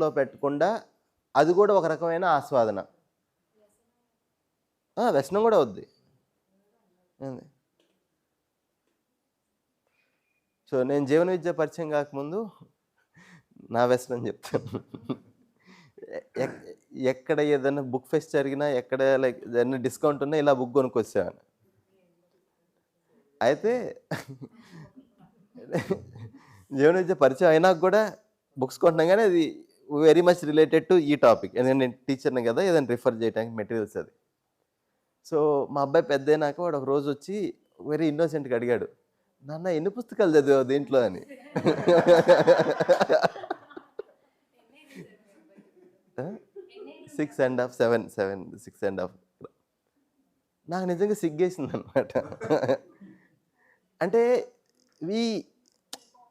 లో పెట్టకుండా అది కూడా ఒక రకమైన ఆస్వాదన. వ్యసనం కూడా అవుద్ది. సో నేను జీవన విద్య పరిచయం కాకముందు నా వ్యసనం చెప్తాను. ఎక్కడ ఏదైనా బుక్ ఫెస్ట్ జరిగినా, ఎక్కడ లైక్ ఏదైనా డిస్కౌంట్ ఉన్నా ఇలా బుక్ కొనుక్కొచ్చేవాడిని. అయితే జీవన విద్య పరిచయం అయినాక కూడా బుక్స్ కొంటున్నాం, కానీ అది వెరీ మచ్ రిలేటెడ్ టు ఈ టాపిక్. ఎందుకంటే నేను టీచర్ని కదా, ఏదైనా రిఫర్ చేయడానికి మెటీరియల్స్ అది. సో మా అబ్బాయి పెద్ద అయినాక వాడు ఒక రోజు వచ్చి వెరీ ఇన్నోసెంట్గా అడిగాడు, నాన్న ఎన్ని పుస్తకాలు చదివావు దీంట్లో అని. 6.5, 7, 6.5. నాకు నిజంగా సిగ్గేసింది అనమాట. అంటే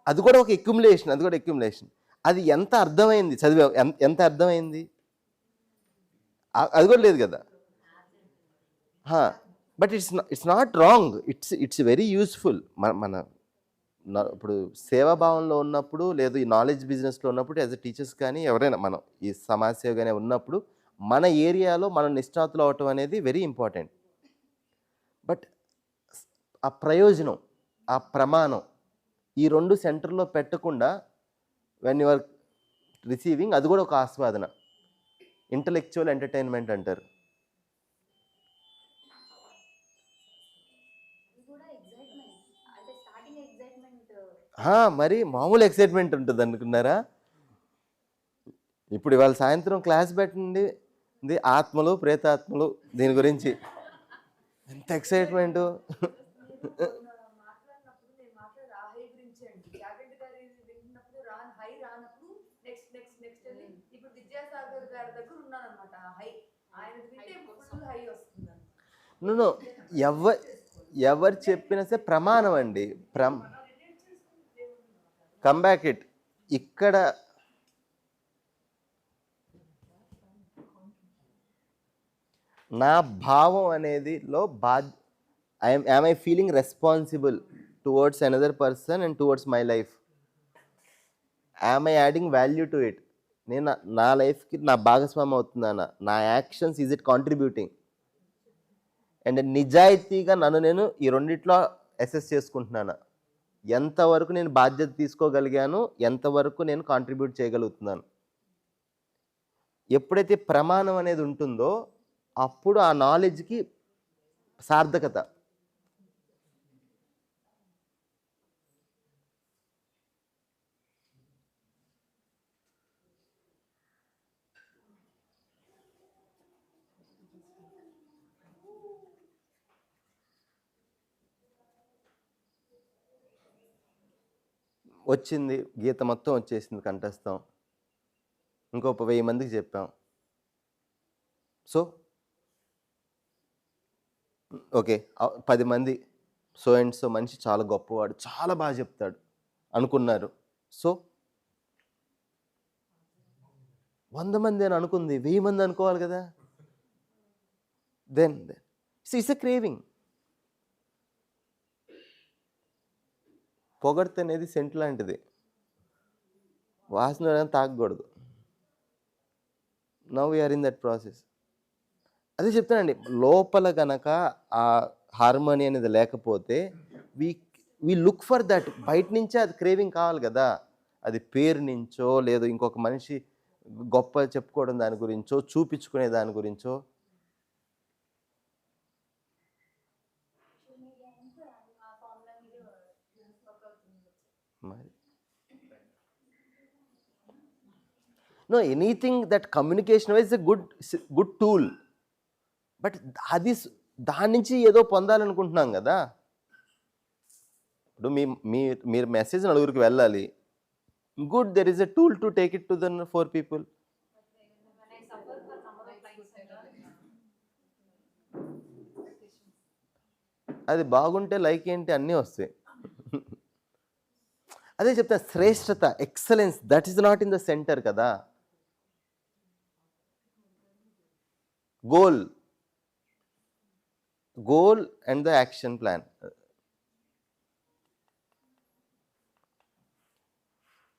అది కూడా ఒక ఎక్యుములేషన్. అది ఎంత అర్థమైంది చదివా, ఎంత అర్థమైంది అది కూడా లేదు కదా. But it's not wrong, it's very useful. మన ఇప్పుడు సేవాభావంలో ఉన్నప్పుడు, లేదు ఈ నాలెడ్జ్ బిజినెస్లో ఉన్నప్పుడు, యాజ్ ఎ టీచర్స్ కానీ ఎవరైనా మనం ఈ సమాజ సేవ కానీ ఉన్నప్పుడు మన ఏరియాలో మనం నిష్ణాతులు అవటం అనేది వెరీ ఇంపార్టెంట్. బట్ ఆ ప్రయోజనం, ఆ ప్రమాణం ఈ రెండు సెంటర్లో పెట్టకుండా వెన్ యు ఆర్ రిసీవింగ్, అది కూడా ఒక ఆస్వాదన, ఇంటలెక్చువల్ ఎంటర్టైన్మెంట్ అంటారు. మరి మామూలు ఎక్సైట్మెంట్ ఉంటుంది అనుకున్నారా? ఇప్పుడు ఇవాళ సాయంత్రం క్లాస్ పెట్టండి, ఆత్మలు ప్రేతాత్మలు, దీని గురించి ఎంత ఎక్సైట్మెంటు. ఎవరు చెప్పినా సరే ప్రమాణం అండి. Come back it. ఇక్కడ నా భావం అనేది am I feeling responsible towards another person and towards my life? Am I adding value to it? నేను నా లైఫ్కి నా భాగస్వామి అవుతున్నానా? నా actions, is it contributing? And నిజాయితీగా నేను ఈ రెండిట్లో అసెస్ చేసుకుంటున్నానా? ఎంతవరకు నేను బాధ్యత తీసుకోగలిగాను, ఎంతవరకు నేను కాంట్రిబ్యూట్ చేయగలుగుతున్నాను? ఎప్పుడైతే ప్రమాణం అనేది ఉంటుందో అప్పుడు ఆ నాలెడ్జ్కి సార్థకత. వచ్చింది, గీత మొత్తం వచ్చేసింది కంఠస్థం. ఇంకో 1000 మందికి చెప్పాం. సో ఓకే, 10 మంది సో అండ్ సో మనిషి చాలా గొప్పవాడు, చాలా బాగా చెప్తాడు అనుకున్నారు. సో 100 మంది అని అనుకుంది, 1000 మంది అనుకోవాలి కదా. Then it's a craving. పొగడ్త అనేది సెంట్ లాంటిది, వాసన తాగకూడదు. Now we are in that process. అదే చెప్తానండి, లోపల గనక ఆ హార్మోని అనేది లేకపోతే వి లుక్ ఫర్ దట్. బయట నుంచే అది క్రేవింగ్ కావాలి కదా. అది పేరు నుంచో, లేదు ఇంకొక మనిషి గొప్ప చెప్పుకోవడం దాని గురించో, చూపించుకునే దాని గురించో. మరి no, anything that communication wise a good tool. But అది దాని నుంచి ఏదో పొందాలనుకుంటున్నాం కదా. ఇప్పుడు మీరు మెసేజ్ నలుగురికి వెళ్ళాలి, good, there is a tool to take it to the 4 people. అది బాగుంటే లైక్ ఏంటి అన్నీ వస్తాయి. అదే చెప్తా, శ్రేష్టత, excellence, that is not in the centre కదా. Goal and the action plan.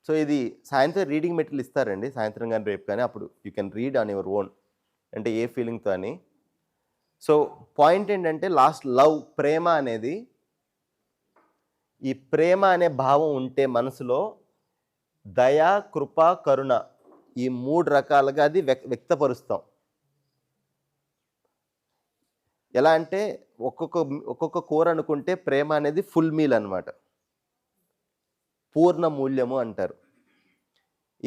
So ఇది సాయంత్రం రీడింగ్ మెటీరియల్ ఇస్తారండి, సాయంత్రం కానీ రేపు కానీ. అప్పుడు you can read on your own, అంటే ఏ ఫీలింగ్తో అని. సో పాయింట్ ఏంటంటే లాస్ట్ లవ్, ప్రేమ అనేది, ఈ ప్రేమ అనే భావం ఉంటే మనసులో దయ, కృప, కరుణ, ఈ 3 రకాలుగా అది వ్యక్తపరుస్తాం. ఎలా అంటే ఒక్కొక్క కూర అనుకుంటే ప్రేమ అనేది ఫుల్ మీల్ అనమాట, పూర్ణ మూల్యము అంటారు.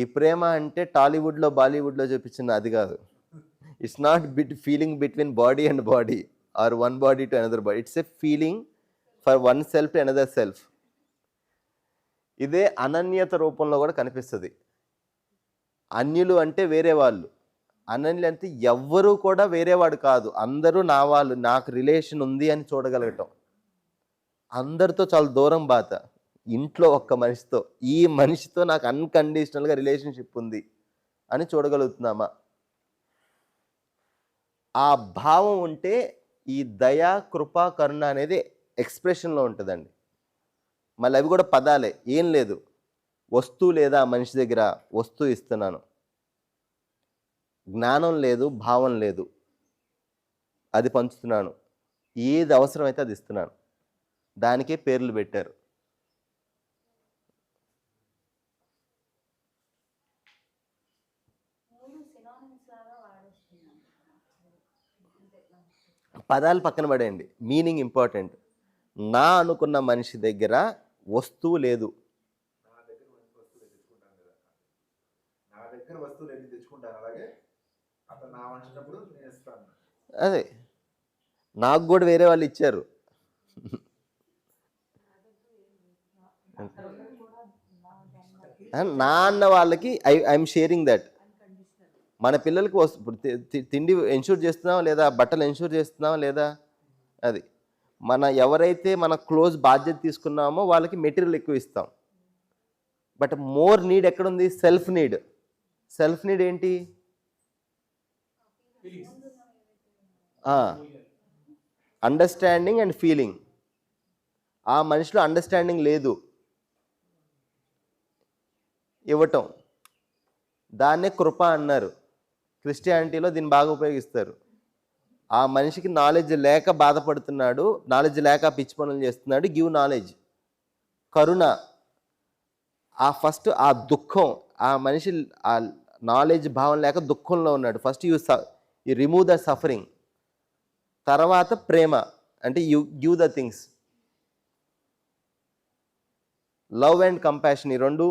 ఈ ప్రేమ అంటే టాలీవుడ్లో బాలీవుడ్లో చూపించిన అది కాదు. It's not feeling between body and body or one body to another body. It's a feeling for one self to another self. ఇదే అనన్యత రూపంలో కూడా కనిపిస్తుంది. అన్యులు అంటే వేరే వాళ్ళు, అనన్యులు అంటే ఎవ్వరూ కూడా వేరేవాడు కాదు, అందరూ నా వాళ్ళు, నాకు రిలేషన్ ఉంది అని చూడగలగటం. అందరితో చాలా దూరం బాత, ఇంట్లో ఒక్క మనిషితో, ఈ మనిషితో నాకు అన్కండిషనల్గా రిలేషన్షిప్ ఉంది అని చూడగలుగుతున్నామా? ఆ భావం ఉంటే ఈ దయ, కృప, కరుణ అనేది ఎక్స్ప్రెషన్లో ఉంటుందండి. మళ్ళీ అవి కూడా పదాలే, ఏం లేదు. వస్తువు లేదా మనిషి దగ్గర, వస్తువు ఇస్తున్నాను. జ్ఞానం లేదు, భావం లేదు, అది పంచుతున్నాను. ఏది అవసరమైతే అది ఇస్తున్నాను. దానికే పేర్లు పెట్టారు. పదాలు పక్కన పడేయండి, మీనింగ్ ఇంపార్టెంట్. నా అనుకున్న మనిషి దగ్గర వస్తువు లేదు. అదే నాకు కూడా వేరే వాళ్ళు ఇచ్చారు. నా అన్న వాళ్ళకి ఐఎమ్ షేరింగ్ దట్. మన పిల్లలకి ఇప్పుడు తిండి ఎన్షూర్ చేస్తున్నావా లేదా, బట్టలు ఎన్షూర్ చేస్తున్నావా లేదా, అది మన ఎవరైతే మన క్లోజ్ బాధ్యత తీసుకున్నామో వాళ్ళకి మెటీరియల్ ఎక్కువ ఇస్తాం. బట్ మోర్ నీడ్ ఎక్కడుంది? Self need. సెల్ఫ్ నీడ్ ఏంటి? Understanding and feeling. ఆ మనిషిలో అండర్స్టాండింగ్ లేదు, ఇవ్వటం. దాన్నే కృప అన్నారు. క్రిస్టియానిటీలో దీన్ని బాగా ఉపయోగిస్తారు. ఆ మనిషికి నాలెడ్జ్ లేక బాధపడుతున్నాడు, నాలెడ్జ్ లేక పిచ్చి పనులు చేస్తున్నాడు, గివ్ నాలెడ్జ్. కరుణ, ఆ ఫస్ట్ ఆ దుఃఖం, ఆ మనిషి ఆ నాలెడ్జ్ భావం లేక దుఃఖంలో ఉన్నాడు, first you remove the suffering. తర్వాత ప్రేమ అంటే you give the things. Love and compassion, ఈ రెండు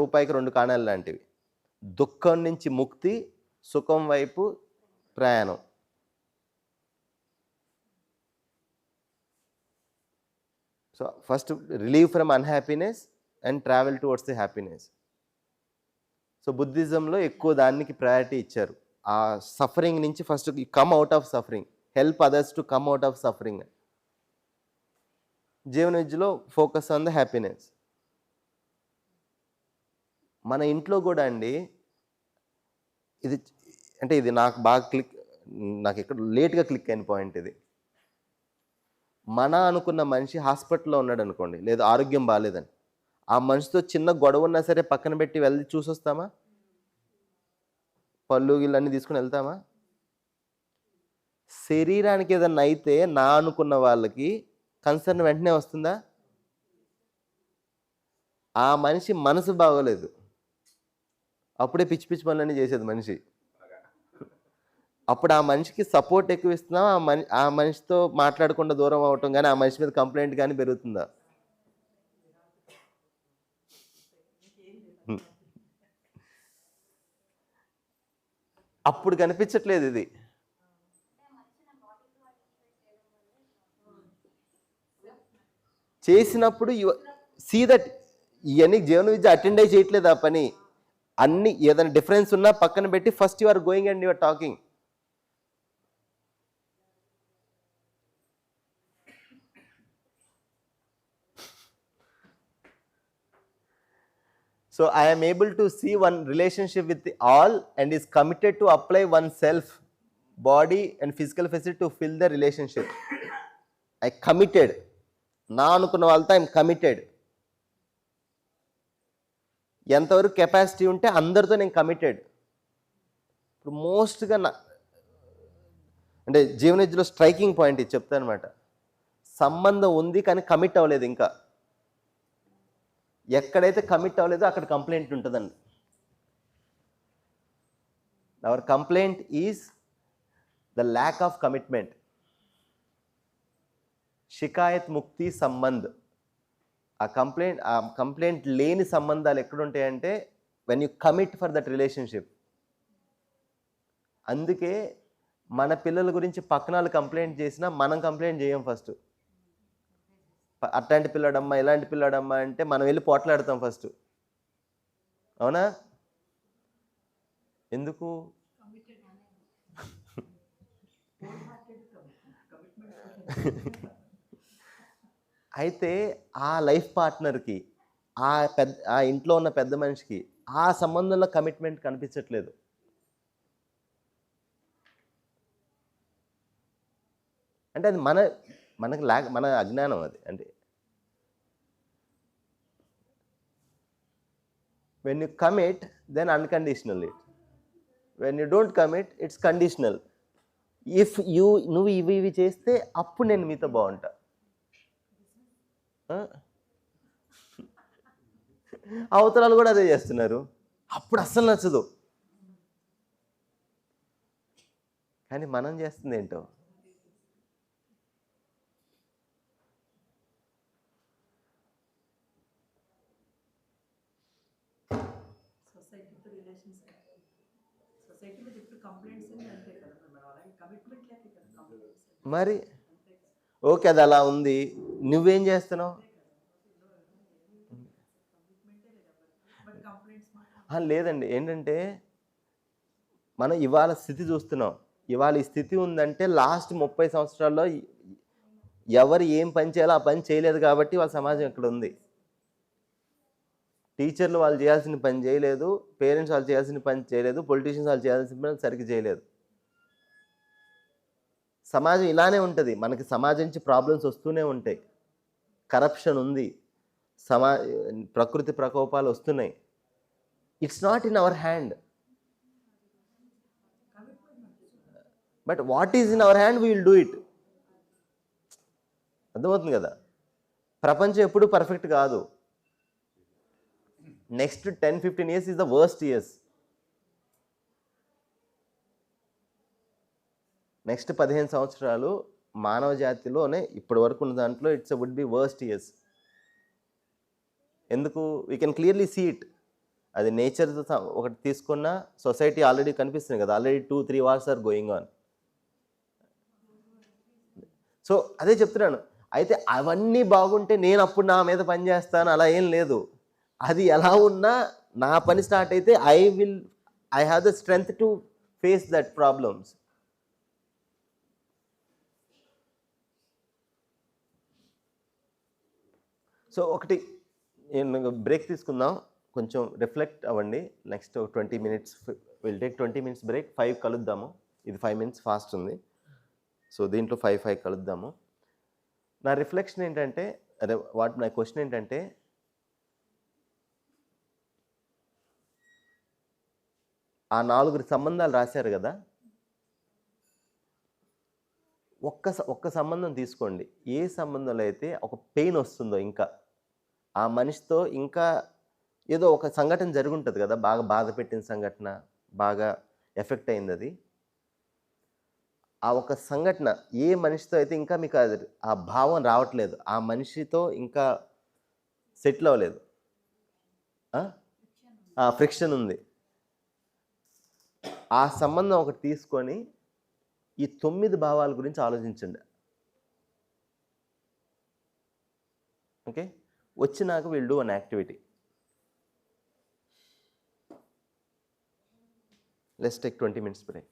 రూపాయికి 2 కాణాలు లాంటివి. దుఃఖం నుంచి ముక్తి, సుఖం వైపు ప్రయాణం. So first relieve from unhappiness and travel towards the happiness. So బుద్ధిజంలో ఎక్కువ దానికి ప్రయారిటీ ఇచ్చారు. ఆ సఫరింగ్ నుంచి first come out of suffering, help others to come out of suffering. జీవన విద్యలో ఫోకస్ ఆన్ ద హ్యాపీనెస్. మన ఇంట్లో కూడా అండి, ఇది అంటే ఇది నాకు బాగా నాకు ఎక్కడ లేట్గా క్లిక్ అయిన పాయింట్ ఇది. మన అనుకున్న మనిషి హాస్పిటల్లో ఉన్నాడు అనుకోండి, లేదా ఆరోగ్యం బాగాలేదని, ఆ మనిషితో చిన్న గొడవ ఉన్నా సరే పక్కన పెట్టి వెళ్ళి చూసొస్తామా? పళ్ళు గిళ్ళన్నీ తీసుకుని వెళ్తామా? శరీరానికి ఏదన్నా అయితే నా అనుకున్న వాళ్ళకి కన్సర్న్ వెంటనే వస్తుందా? ఆ మనిషి మనసు బాగోలేదు, అప్పుడే పిచ్చి పిచ్చి పనులన్నీ చేసేది మనిషి. అప్పుడు ఆ మనిషికి సపోర్ట్ ఎక్కువ ఇస్తున్నాం, ఆ మనిషితో మాట్లాడకుండా దూరం అవటం కానీ, ఆ మనిషి మీద కంప్లైంట్ కానీ పెరుగుతుందా? అప్పుడు కనిపించట్లేదు ఇది. చేసినప్పుడు సీ దట్ ఇవన్నీ జీవన విద్య అటెండ్ అయ్యి చేయట్లేదు ఆ పని. అన్ని ఏదైనా డిఫరెన్స్ ఉన్నా పక్కన పెట్టి first you are going and you are talking. So I am able to see one relationship with all and is committed to apply oneself, body and physical facility to fill the relationship. I committed. నా అనుకున్న వాళ్ళతో I'm committed. ఎంతవరకు capacity ఉంటే అందరితో నేను committed. ఇప్పుడు మోస్ట్గా అంటే జీవనజ్లో striking point ఇది చెప్తాను అనమాట. సంబంధం ఉంది కానీ కమిట్ అవ్వలేదు ఇంకా. ఎక్కడైతే కమిట్ అవ్వలేదో అక్కడ కంప్లైంట్ ఉంటుందండి. Our complaint is the lack of commitment. షికాయత్ ముక్తి సంబంధ్. ఆ కంప్లైంట్ లేని సంబంధాలు ఎక్కడుంటాయంటే when you commit for that relationship. అందుకే మన పిల్లల గురించి పక్కన వాళ్ళు కంప్లైంట్ చేసినా మనం కంప్లైంట్ చేయం ఫస్ట్. అట్లాంటి పిల్లాడమ్మా ఇలాంటి పిల్లాడమ్మా అంటే మనం వెళ్ళి పోట్లాడతాం ఫస్ట్. అవునా? ఎందుకు? అయితే ఆ లైఫ్ పార్ట్నర్కి, ఆ ఇంట్లో ఉన్న పెద్ద మనిషికి ఆ సంబంధంలో కమిట్మెంట్ కనిపించట్లేదు. అంటే అది మన అజ్ఞానం. అది అంటే when you commit then unconditional it, when you don't commit it's conditional. నువ్వు ఇవి చేస్తే అప్పుడు నేను మీతో బాగుంటా. అవతరాలు కూడా అదే చేస్తున్నారు, అప్పుడు అస్సలు నచ్చదు. కానీ మనం చేస్తుంది ఏంటో. మరి ఓకే, అది అలా ఉంది, నువ్వేం చేస్తున్నావు? లేదండి, ఏంటంటే మనం ఇవాళ స్థితి చూస్తున్నాం. ఇవాళ ఈ స్థితి ఉందంటే లాస్ట్ 30 సంవత్సరాల్లో ఎవరు ఏం పని చేయాలో ఆ పని చేయలేదు కాబట్టి వాళ్ళ సమాజం ఇక్కడ ఉంది. టీచర్లు వాళ్ళు చేయాల్సిన పని చేయలేదు, పేరెంట్స్ వాళ్ళు చేయాల్సిన పని చేయలేదు, పొలిటీషియన్స్ వాళ్ళు చేయాల్సిన పని సరిగ్గా చేయలేదు. సమాజం ఇలానే ఉంటుంది. మనకి సమాజం నుంచి ప్రాబ్లమ్స్ వస్తూనే ఉంటాయి. కరప్షన్ ఉంది, ప్రకృతి ప్రకోపాలు వస్తున్నాయి. It's not in our hand. But what is in our hand we will do it. అర్థమవుతుంది కదా? ప్రపంచం ఎప్పుడు పర్ఫెక్ట్ కాదు. Next 10-15 years is the worst years. Next 15 సంవత్సరాలు మానవ జాతిలోనే ఇప్పటి వరకు ఉన్న దాంట్లో వుడ్ బి వర్స్ట్ ఇయర్స్. ఎందుకు? We can clearly see it. అది నేచర్తో ఒకటి తీసుకున్న సొసైటీ ఆల్రెడీ కనిపిస్తుంది కదా. Already 2-3 wars are going on. So అదే చెప్తున్నాను. అయితే అవన్నీ బాగుంటే నేను అప్పుడు నా మీద పని చేస్తాను అలా ఏం లేదు. అది ఎలా ఉన్నా నా పని స్టార్ట్ అయితే I have the strength to face that problems. So ఒకటి బ్రేక్ తీసుకుందాం, కొంచెం రిఫ్లెక్ట్ అవ్వండి. Next 20 minutes will take 20 minutes break. 5 కలుద్దాము. ఇది 5 minutes ఫాస్ట్ ఉంది. సో దీంట్లో 5 కలుద్దాము. నా రిఫ్లెక్షన్ ఏంటంటే, నా క్వశ్చన్ ఏంటంటే, ఆ 4 సంబంధాలు రాశారు కదా, ఒక్క సంబంధం తీసుకోండి. ఏ సంబంధంలో అయితే ఒక పెయిన్ వస్తుందో, ఇంకా ఆ మనిషితో ఇంకా ఏదో ఒక సంఘటన జరుగుంటుంది కదా, బాగా బాధ పెట్టిన సంఘటన, బాగా ఎఫెక్ట్ అయింది అది. ఆ ఒక సంఘటన ఏ మనిషితో అయితే ఇంకా మీకు ఆ భావం రావట్లేదు, ఆ మనిషితో ఇంకా సెటిల్ అవ్వలేదు, ఆ ఫ్రిక్షన్ ఉంది, ఆ సంబంధం ఒకటి తీసుకొని ఈ 9 భావాల గురించి ఆలోచించండి. ఓకే, వచ్చినాక will do an activity. Let's take 20 minutes break.